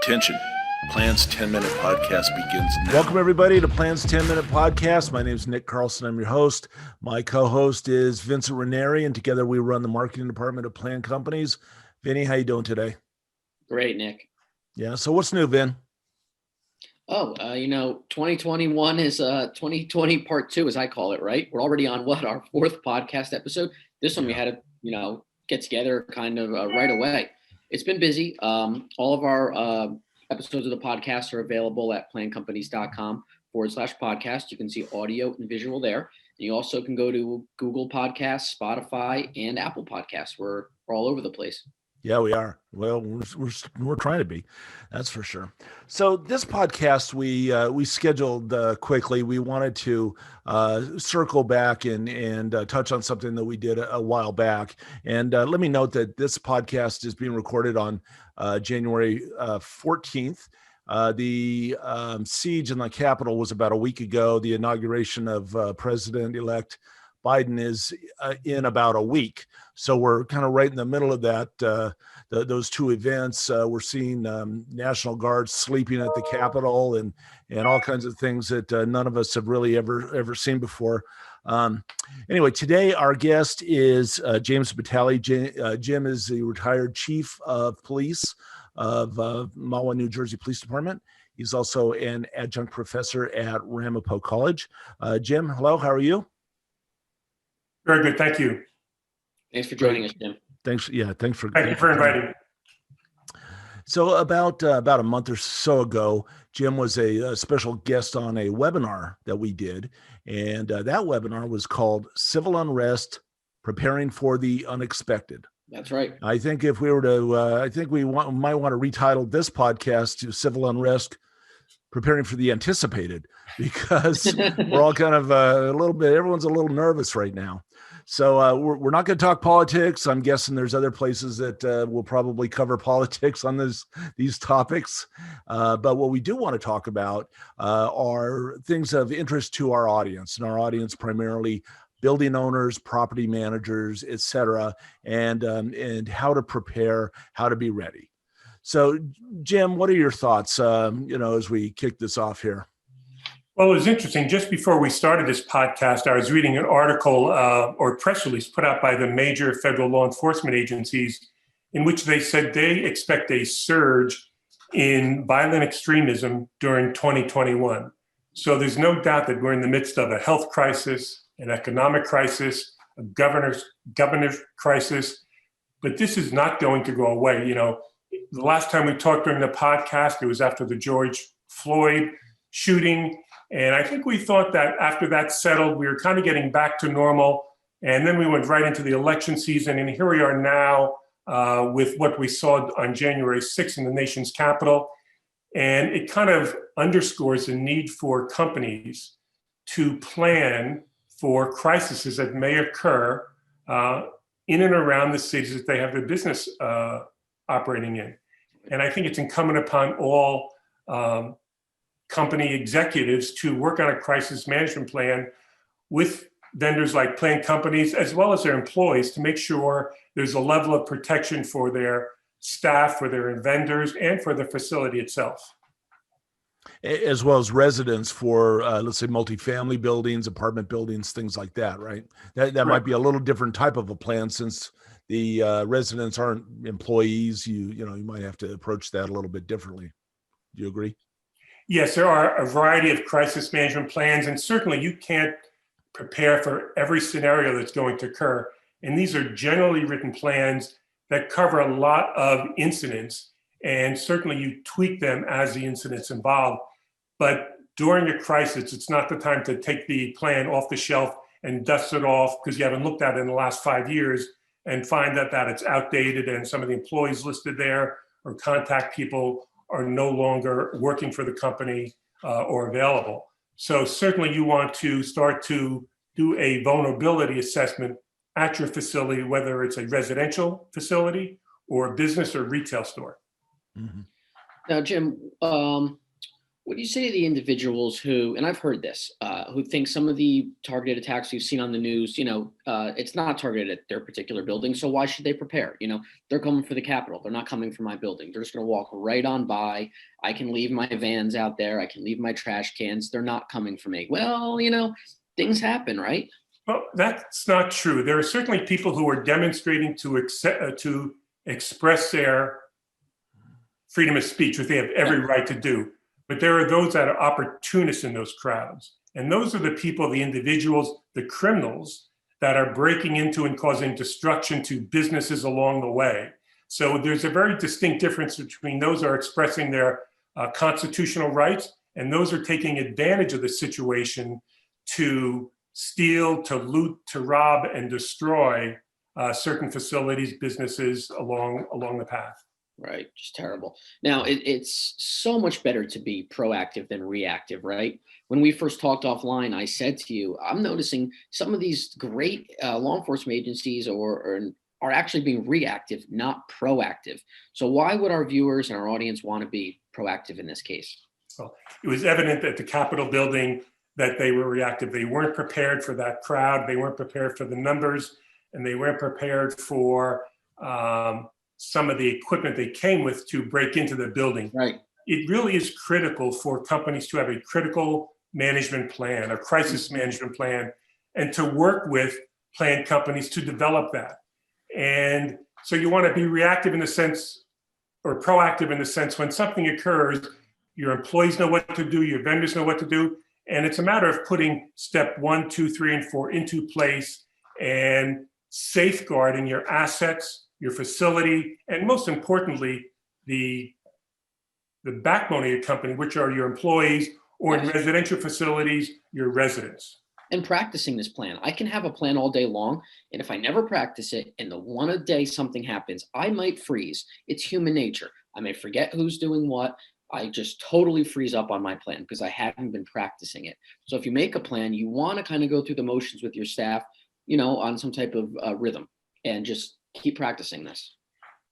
Attention, Plan's 10-minute podcast begins now. Welcome, everybody, to Plan's 10-minute podcast. My name is Nick Carlson. I'm your host. My co-host is Vincent Ranieri, and together we run the marketing department of Plan Companies. Vinnie, how you doing today? Great, Nick. Yeah, so what's new, Vin? 2021 is 2020 part 2, as I call it, right? We're already on our fourth podcast episode. This one we had to, get together kind of right away. It's been busy. All of our episodes of the podcast are available at plancompanies.com/podcast. You can see audio and visual there. And you also can go to Google Podcasts, Spotify, and Apple Podcasts. We're all over the place. Yeah, we are. Well, we're trying to be, that's for sure. So this podcast we scheduled quickly. We wanted to circle back and touch on something that we did a while back. And let me note that this podcast is being recorded on January 14th. The siege in the Capitol was about a week ago. The inauguration of President-elect Biden is in about a week. So we're kind of right in the middle of that, those two events. We're seeing National Guards sleeping at the Capitol and all kinds of things that none of us have really ever seen before. Anyway, today our guest is James Batelli. Jim is the retired chief of police of Mahwah, New Jersey Police Department. He's also an adjunct professor at Ramapo College. Jim, hello, how are you? Very good, thank you. Thanks for joining us, Jim. Thanks. Yeah, thank you for inviting. So about a month or so ago, Jim was a special guest on a webinar that we did, and that webinar was called Civil Unrest Preparing for the Unexpected. That's right. I think if we were to, might want to retitle this podcast to Civil Unrest Preparing for the Anticipated, because we're all kind of everyone's a little nervous right now. So we're not going to talk politics. I'm guessing there's other places that will probably cover politics on these topics. But what we do want to talk about are things of interest to our audience, and our audience primarily building owners, property managers, et cetera, and how to prepare, how to be ready. So, Jim, what are your thoughts, as we kick this off here? Well, it was interesting. Just before we started this podcast, I was reading an article or press release put out by the major federal law enforcement agencies in which they said they expect a surge in violent extremism during 2021. So there's no doubt that we're in the midst of a health crisis, an economic crisis, a governor's crisis, but this is not going to go away. The last time we talked during the podcast, it was after the George Floyd shooting. And I think we thought that after that settled, we were kind of getting back to normal. And then we went right into the election season. And here we are now with what we saw on January 6th in the nation's capital. And it kind of underscores the need for companies to plan for crises that may occur in and around the cities that they have their business operating in. And I think it's incumbent upon all company executives to work on a crisis management plan with vendors like Plan Companies, as well as their employees, to make sure there's a level of protection for their staff, for their vendors, and for the facility itself. As well as residents for, let's say, multifamily buildings, apartment buildings, things like that, right? That might be a little different type of a plan, since the residents aren't employees. You might have to approach that a little bit differently. Do you agree? Yes, there are a variety of crisis management plans, and certainly you can't prepare for every scenario that's going to occur. And these are generally written plans that cover a lot of incidents, and certainly you tweak them as the incidents involve. But during a crisis, it's not the time to take the plan off the shelf and dust it off because you haven't looked at it in the last 5 years and find that it's outdated and some of the employees listed there or contact people are no longer working for the company or available. So certainly you want to start to do a vulnerability assessment at your facility, whether it's a residential facility or a business or retail store. Mm-hmm. Now, Jim, What do you say to the individuals who, and I've heard this, who think some of the targeted attacks we've seen on the news, it's not targeted at their particular building, so why should they prepare? They're coming for the Capitol. They're not coming for my building. They're just going to walk right on by. I can leave my vans out there. I can leave my trash cans. They're not coming for me. Well, things happen, right? Well, that's not true. There are certainly people who are demonstrating to express their freedom of speech, which they have every right to do. But there are those that are opportunists in those crowds. And those are the people, the individuals, the criminals that are breaking into and causing destruction to businesses along the way. So there's a very distinct difference between those who are expressing their constitutional rights and those who are taking advantage of the situation to steal, to loot, to rob, and destroy certain facilities, businesses along the path. Right. Just terrible. Now, it's so much better to be proactive than reactive, right? When we first talked offline, I said to you, I'm noticing some of these great law enforcement agencies are actually being reactive, not proactive. So why would our viewers and our audience want to be proactive in this case? Well, it was evident at the Capitol building that they were reactive. They weren't prepared for that crowd. They weren't prepared for the numbers, and they weren't prepared for some of the equipment they came with to break into the building. Right. It really is critical for companies to have a critical management plan, a crisis management plan, and to work with planned companies to develop that. And so you want to be reactive in the sense, or proactive in the sense, when something occurs, your employees know what to do, your vendors know what to do, and it's a matter of putting step 1, 2, 3, and 4 into place and safeguarding your assets, your facility, and most importantly, the backbone of your company, which are your employees, or in residential facilities, your residents. And practicing this plan. I can have a plan all day long, and if I never practice it, and the one a day something happens, I might freeze. It's human nature. I may forget who's doing what. I just totally freeze up on my plan because I haven't been practicing it. So if you make a plan, you want to kind of go through the motions with your staff, on some type of rhythm, and just keep practicing this.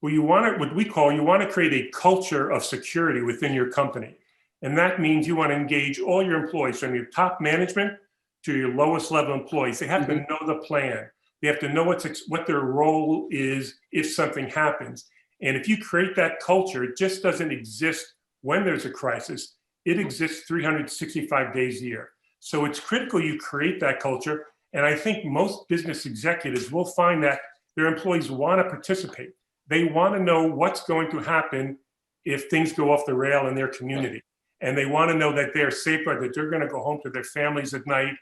Well, you want to create a culture of security within your company. And that means you want to engage all your employees, from your top management to your lowest level employees. They have to know the plan. They have to know what their role is if something happens. And if you create that culture, it just doesn't exist when there's a crisis. It exists 365 days a year. So it's critical you create that culture. And I think most business executives will find that their employees want to participate. They want to know what's going to happen if things go off the rail in their community. And they want to know that they're safeguarded, that they're going to go home to their families at night,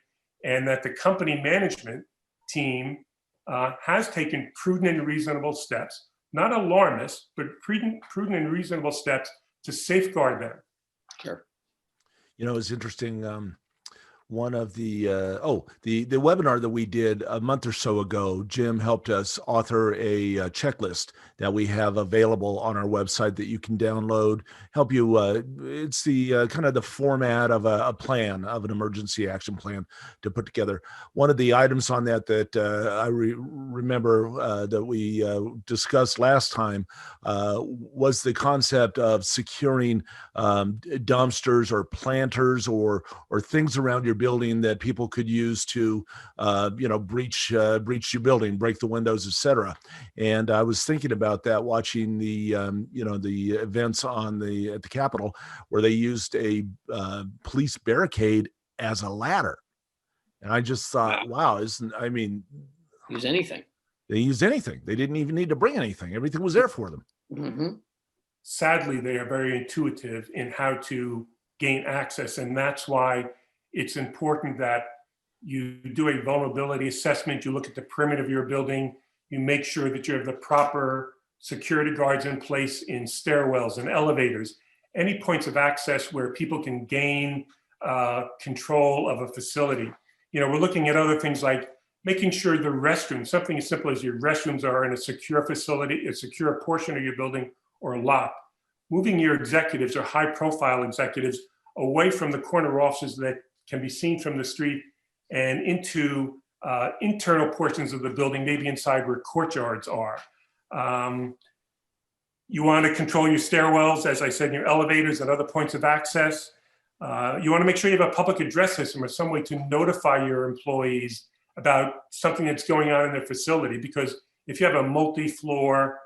and that the company management team has taken prudent and reasonable steps, not alarmist, but prudent and reasonable steps to safeguard them. Sure. It's interesting. One of the webinar that we did a month or so ago, Jim helped us author a checklist that we have available on our website that you can download. Help you. It's the kind of the format of a plan, of an emergency action plan to put together. One of the items on that I remember that we discussed last time was the concept of securing dumpsters or planters or things around your building that people could use to breach your building, break the windows, etc. And I was thinking about that watching the the events at the Capitol, where they used a police barricade as a ladder, and I just thought, wow, use anything. They used anything. They didn't even need to bring anything. Everything was there for them. Mm-hmm. Sadly, they are very intuitive in how to gain access, and that's why it's important that you do a vulnerability assessment. You look at the perimeter of your building. You make sure that you have the proper security guards in place in stairwells and elevators, any points of access where people can gain control of a facility. We're looking at other things like making sure the restrooms, something as simple as your restrooms are in a secure facility, a secure portion of your building or locked. Moving your executives or high profile executives away from the corner offices that can be seen from the street and into internal portions of the building, maybe inside where courtyards are. You want to control your stairwells, as I said, your elevators and other points of access. You want to make sure you have a public address system or some way to notify your employees about something that's going on in their facility. Because if you have a multi-floor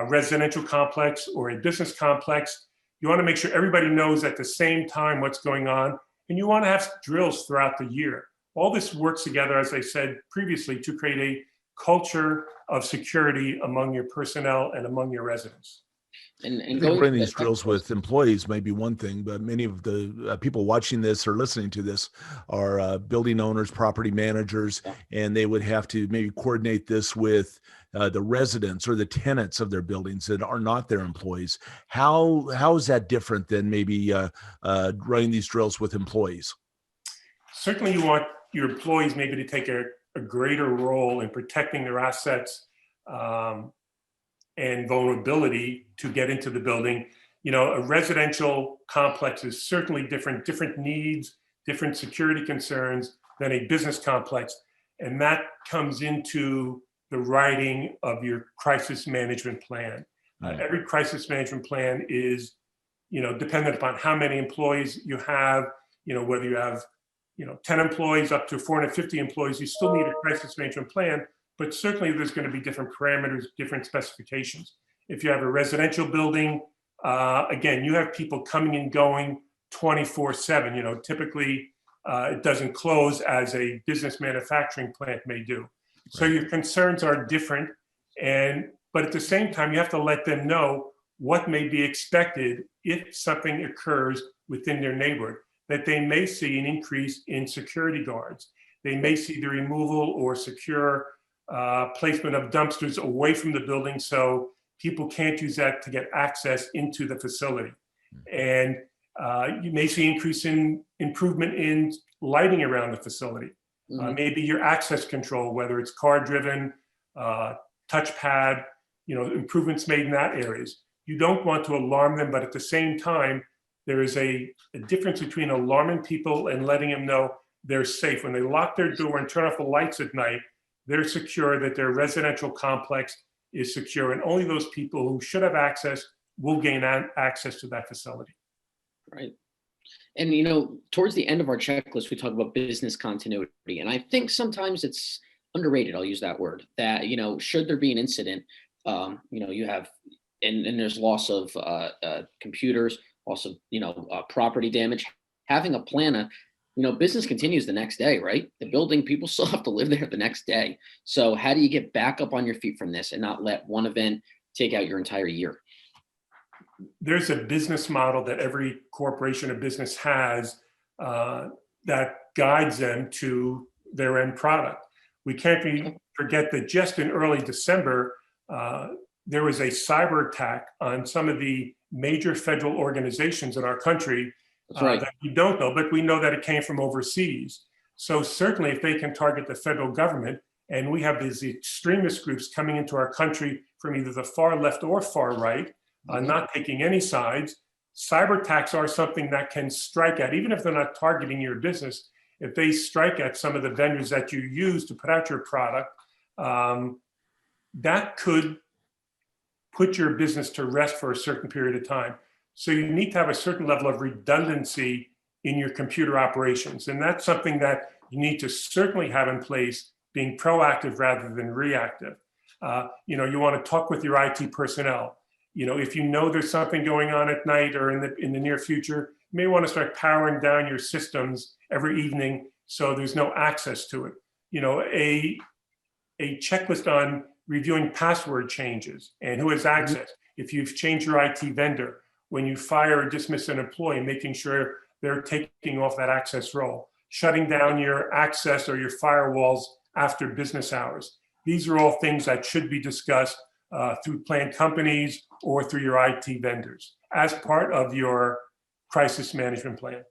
residential complex or a business complex, you want to make sure everybody knows at the same time what's going on. And you want to have drills throughout the year. All this works together, as I said previously, to create a culture of security among your personnel and among your residents. And running these drills with employees may be one thing, but many of the people watching this or listening to this are building owners, property managers, and they would have to maybe coordinate this with the residents or the tenants of their buildings that are not their employees. How is that different than maybe running these drills with employees? Certainly you want your employees maybe to take a greater role in protecting their assets and vulnerability to get into the building. You know, a residential complex is certainly different needs, different security concerns than a business complex. And that comes into the writing of your crisis management plan. Every crisis management plan is, dependent upon how many employees you have, whether you have, 10 employees up to 450 employees, you still need a crisis management plan. But certainly there's going to be different parameters, different specifications. If you have a residential building, again, you have people coming and going 24/7. Typically it doesn't close as a business manufacturing plant may do. So your concerns are different. But at the same time, you have to let them know what may be expected if something occurs within their neighborhood, that they may see an increase in security guards. They may see the removal or secure placement of dumpsters away from the building so people can't use that to get access into the facility. And you may see improvement in lighting around the facility. Maybe your access control, whether it's car driven, touchpad, improvements made in that areas. You don't want to alarm them, but at the same time, there is a difference between alarming people and letting them know they're safe. When they lock their door and turn off the lights at night, they're secure that their residential complex is secure, and only those people who should have access will gain access to that facility. Right. And, towards the end of our checklist, we talk about business continuity. And I think sometimes it's underrated, I'll use that word, that, should there be an incident, you have, and there's loss of computers, loss of, property damage, having a plan, business continues the next day, right? The building, people still have to live there the next day. So how do you get back up on your feet from this and not let one event take out your entire year? There's a business model that every corporation or business has that guides them to their end product. We can't forget that just in early December, there was a cyber attack on some of the major federal organizations in our country. That's right. That we don't know, but we know that it came from overseas. So certainly if they can target the federal government, and we have these extremist groups coming into our country from either the far left or far right, not taking any sides, cyber attacks are something that can strike at, even if they're not targeting your business, if they strike at some of the vendors that you use to put out your product, that could put your business to rest for a certain period of time. So you need to have a certain level of redundancy in your computer operations. And that's something that you need to certainly have in place, being proactive rather than reactive. You want to talk with your IT personnel. If you know there's something going on at night or in the near future, you may want to start powering down your systems every evening so there's no access to it. A checklist on reviewing password changes and who has access. If you've changed your IT vendor, when you fire or dismiss an employee, making sure they're taking off that access role, shutting down your access or your firewalls after business hours. These are all things that should be discussed through planned companies or through your IT vendors as part of your crisis management plan.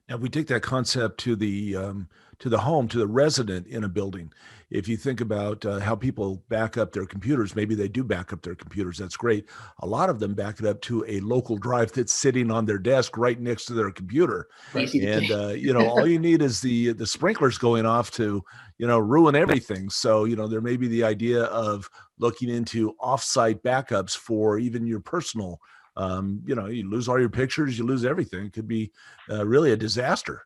Now, if we take that concept to the home, to the resident in a building, if you think about how people back up their computers, maybe they do back up their computers. That's great. A lot of them back it up to a local drive that's sitting on their desk right next to their computer. Right. And, all you need is the sprinklers going off to, ruin everything. So, there may be the idea of looking into offsite backups for even your personal You lose all your pictures, you lose everything. It could be really a disaster.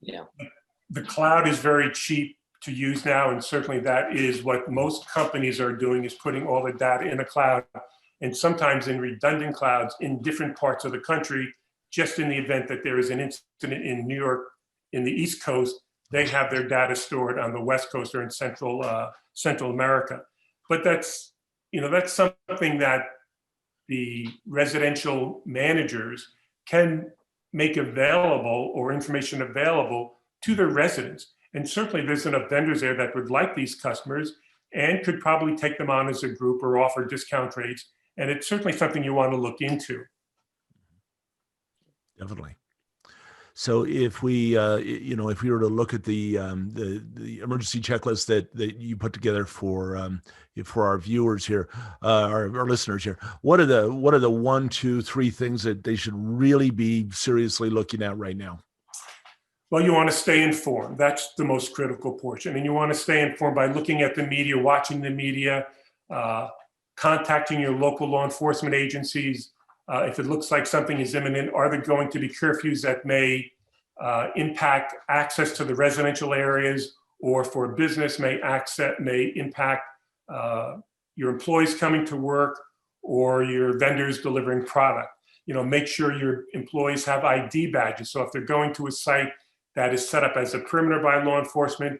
Yeah. The cloud is very cheap to use now, and certainly that is what most companies are doing, is putting all the data in a cloud, and sometimes in redundant clouds in different parts of the country, just in the event that there is an incident in New York, in the East Coast, they have their data stored on the West Coast or in Central America. But that's something that the residential managers can make available, or information available to their residents. And certainly there's enough vendors there that would like these customers and could probably take them on as a group or offer discount rates. And it's certainly something you want to look into. Definitely. So if we, if we were to look at the emergency checklist that you put together for our viewers here, our listeners here, what are the 1, 2, 3 things that they should really be seriously looking at right now? Well, you want to stay informed. That's the most critical portion. And you want to stay informed by looking at the media, watching the media, contacting your local law enforcement agencies. If it looks like something is imminent, are there going to be curfews that may impact access to the residential areas, or for a business may impact your employees coming to work or your vendors delivering product? Make sure your employees have ID badges. So if they're going to a site that is set up as a perimeter by law enforcement,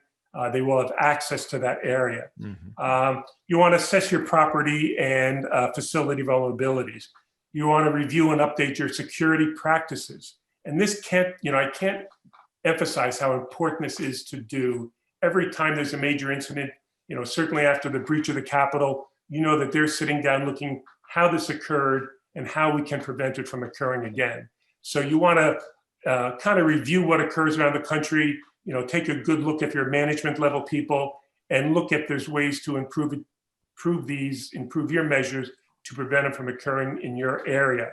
they will have access to that area. Mm-hmm. You want to assess your property and facility vulnerabilities. You want to review and update your security practices. And this I can't emphasize how important this is to do every time there's a major incident. Certainly after the breach of the Capitol, that they're sitting down looking how this occurred and how we can prevent it from occurring again. So you want to kind of review what occurs around the country, take a good look at your management level people and look at there's ways to improve your measures to prevent them from occurring in your area.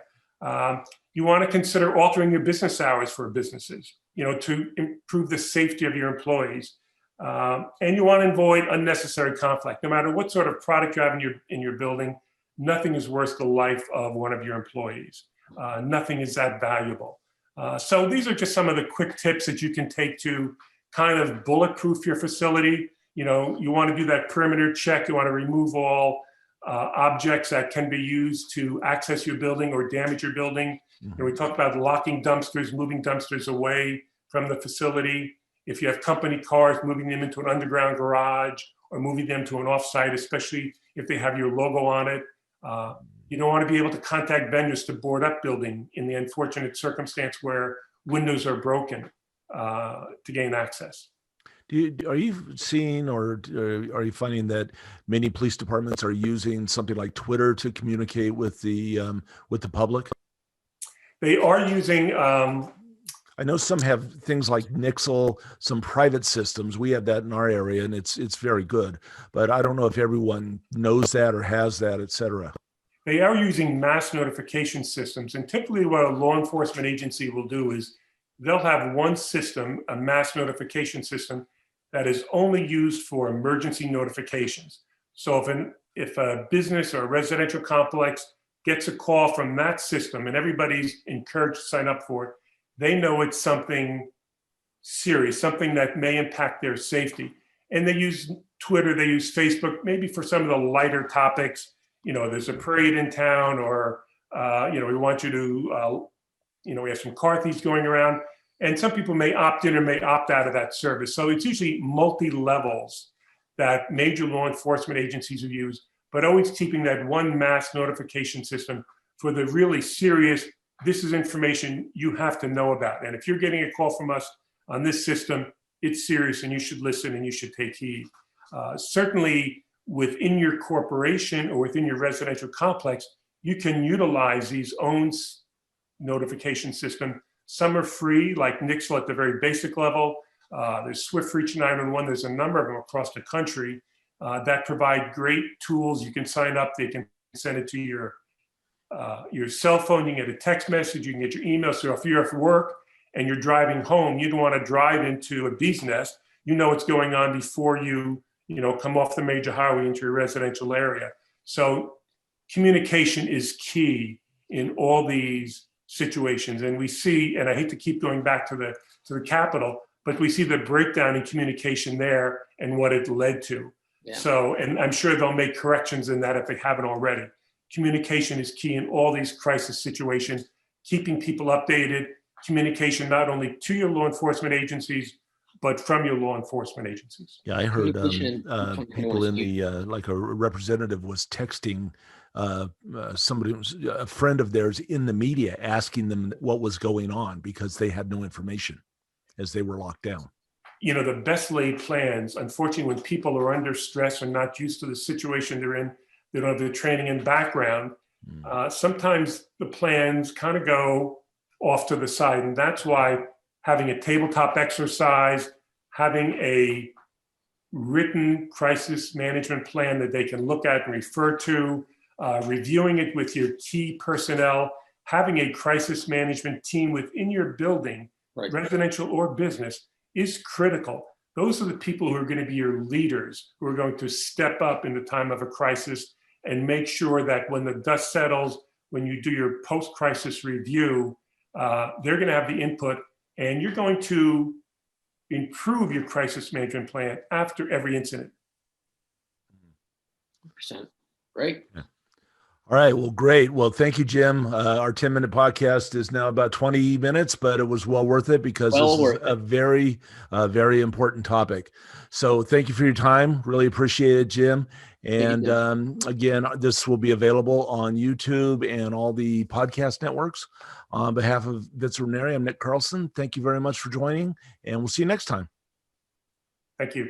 You want to consider altering your business hours for businesses, to improve the safety of your employees. And you want to avoid unnecessary conflict. No matter what sort of product you have in your building, nothing is worth the life of one of your employees. Nothing is that valuable. So these are just some of the quick tips that you can take to kind of bulletproof your facility. You want to do that perimeter check. You want to remove all objects that can be used to access your building or damage your building. Mm-hmm. We talked about locking dumpsters, moving dumpsters away from the facility. If you have company cars, moving them into an underground garage or moving them to an offsite, especially if they have your logo on it. You don't want to be able to contact vendors to board up building in the unfortunate circumstance where windows are broken to gain access. Are you seeing, or are you finding that many police departments are using something like Twitter to communicate with the public? They are using. I know some have things like Nixle, some private systems. We have that in our area, and it's very good. But I don't know if everyone knows that or has that, et cetera. They are using mass notification systems, and typically what a law enforcement agency will do is they'll have one system, a mass notification system, that is only used for emergency notifications. So if a business or a residential complex gets a call from that system and everybody's encouraged to sign up for it, they know it's something serious, something that may impact their safety. And they use Twitter, they use Facebook, maybe for some of the lighter topics. There's a parade in town, or, we want you to, we have some car thieves going around. And some people may opt in or may opt out of that service. So it's usually multi-levels that major law enforcement agencies have used, but always keeping that one mass notification system for the really serious, this is information you have to know about. And if you're getting a call from us on this system, it's serious and you should listen and you should take heed. Certainly within your corporation or within your residential complex, you can utilize these own notification system. Some are free, like Nixle at the very basic level. There's Swift Reach 911. There's a number of them across the country that provide great tools. You can sign up. They can send it to your cell phone. You can get a text message. You can get your email. So if you're at work and you're driving home, you don't want to drive into a bee's nest. You know what's going on before you come off the major highway into your residential area. So communication is key in all these situations. And we see, and I hate to keep going back to the Capitol, but we see the breakdown in communication there and what it led to. Yeah. So, and I'm sure they'll make corrections in that if they haven't already. Communication is key in all these crisis situations, keeping people updated, communication not only to your law enforcement agencies, but from your law enforcement agencies. Yeah, I heard Communication people in huge. the like a representative was texting somebody, a friend of theirs in the media, asking them what was going on because they had no information as they were locked down. You know, the best laid plans, unfortunately, when people are under stress or not used to the situation they're in, they don't have the training and background, sometimes the plans kind of go off to the side. And that's why having a tabletop exercise, having a written crisis management plan that they can look at and refer to, reviewing it with your key personnel, having a crisis management team within your building, Right. residential or business, is critical. Those are the people who are going to be your leaders, who are going to step up in the time of a crisis and make sure that when the dust settles, when you do your post-crisis review, they're going to have the input, and you're going to improve your crisis management plan after every incident. 100%. Great. Yeah. All right. Well, great. Well, thank you, Jim. Our 10-minute podcast is now about 20 minutes, but it was well worth it because this is a very, very important topic. So thank you for your time. Really appreciate it, Jim. And again, this will be available on YouTube and all the podcast networks. On behalf of Veterinary, I'm Nick Carlson. Thank you very much for joining, and we'll see you next time. Thank you.